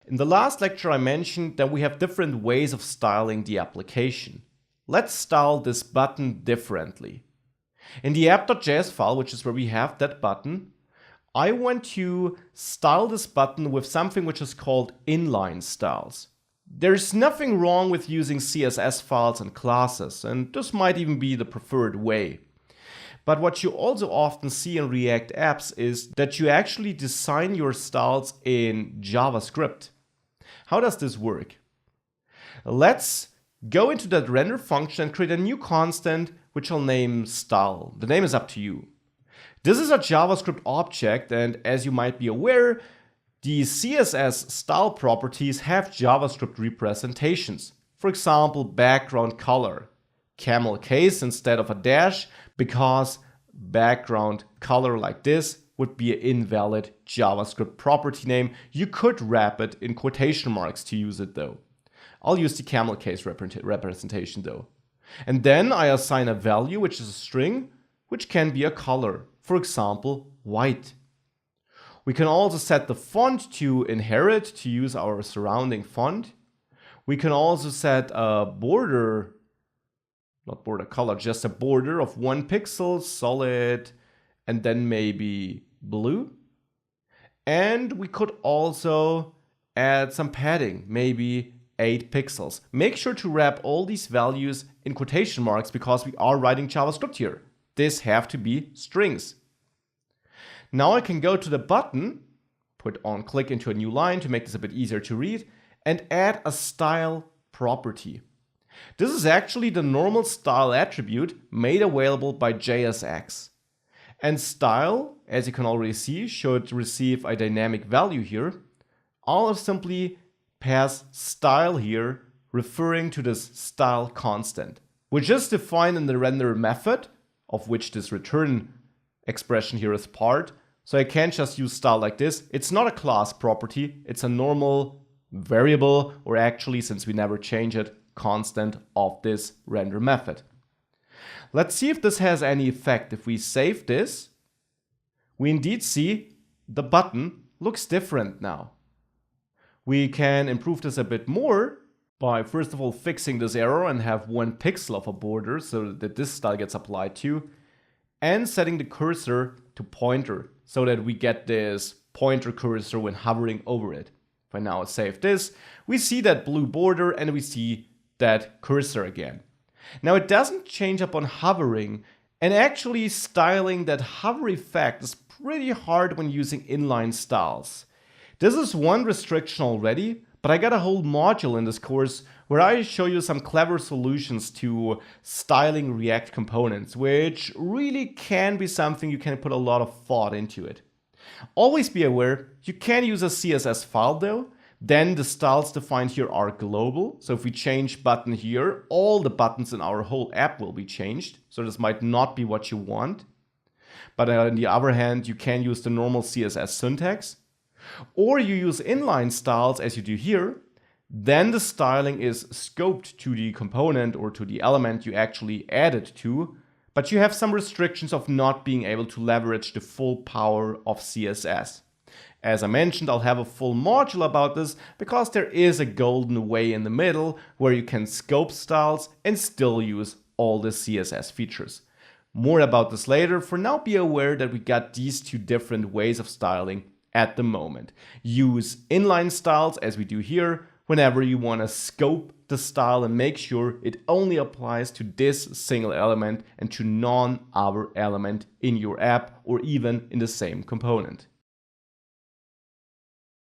In the last lecture I mentioned that we have different ways of styling the application. Let's style this button differently. In the app.js file, which is where we have that button, I want to style this button with something which is called inline styles. There's nothing wrong with using CSS files and classes, and this might even be the preferred way. But what you also often see in React apps is that you actually design your styles in JavaScript. How does this work? Let's go into that render function and create a new constant which I'll name style. The name is up to you. This is a JavaScript object, and as you might be aware, the CSS style properties have JavaScript representations. For example, background color, camel case instead of a dash, because background color like this would be an invalid JavaScript property name. You could wrap it in quotation marks to use it though. I'll use the camel case representation though. And then I assign a value, which is a string, which can be a color. For example, white. We can also set the font to inherit to use our surrounding font. We can also set a border, not border color, just a border of 1 pixel, solid, and then maybe blue. And we could also add some padding, maybe 8 pixels. Make sure to wrap all these values in quotation marks because we are writing JavaScript here. This have to be strings. Now I can go to the button, put on click into a new line to make this a bit easier to read, and add a style property. This is actually the normal style attribute made available by JSX. And style, as you can already see, should receive a dynamic value here. I'll simply pass style here, referring to this style constant, which is defined in the render method, of which this return expression here is part. So I can't just use style like this. It's not a class property, it's a normal variable, or actually, since we never change it, constant of this render method. Let's see if this has any effect. If we save this, we indeed see the button looks different now. We can improve this a bit more by first of all fixing this error and have 1 pixel of a border so that this style gets applied to, and setting the cursor to pointer so that we get this pointer cursor when hovering over it. If I now save this, we see that blue border and we see that cursor again. Now it doesn't change upon hovering, and actually styling that hover effect is pretty hard when using inline styles. This is one restriction already, but I got a whole module in this course where I show you some clever solutions to styling React components, which really can be something you can put a lot of thought into it. Always be aware, you can use a CSS file though. Then the styles defined here are global. So if we change button here, all the buttons in our whole app will be changed. So this might not be what you want. But on the other hand, you can use the normal CSS syntax. Or you use inline styles as you do here. Then the styling is scoped to the component or to the element you actually added to. But you have some restrictions of not being able to leverage the full power of CSS. As I mentioned, I'll have a full module about this because there is a golden way in the middle where you can scope styles and still use all the CSS features. More about this later. For now, be aware that we got these 2 different ways of styling at the moment. Use inline styles as we do here whenever you want to scope the style and make sure it only applies to this single element and to none other element in your app or even in the same component.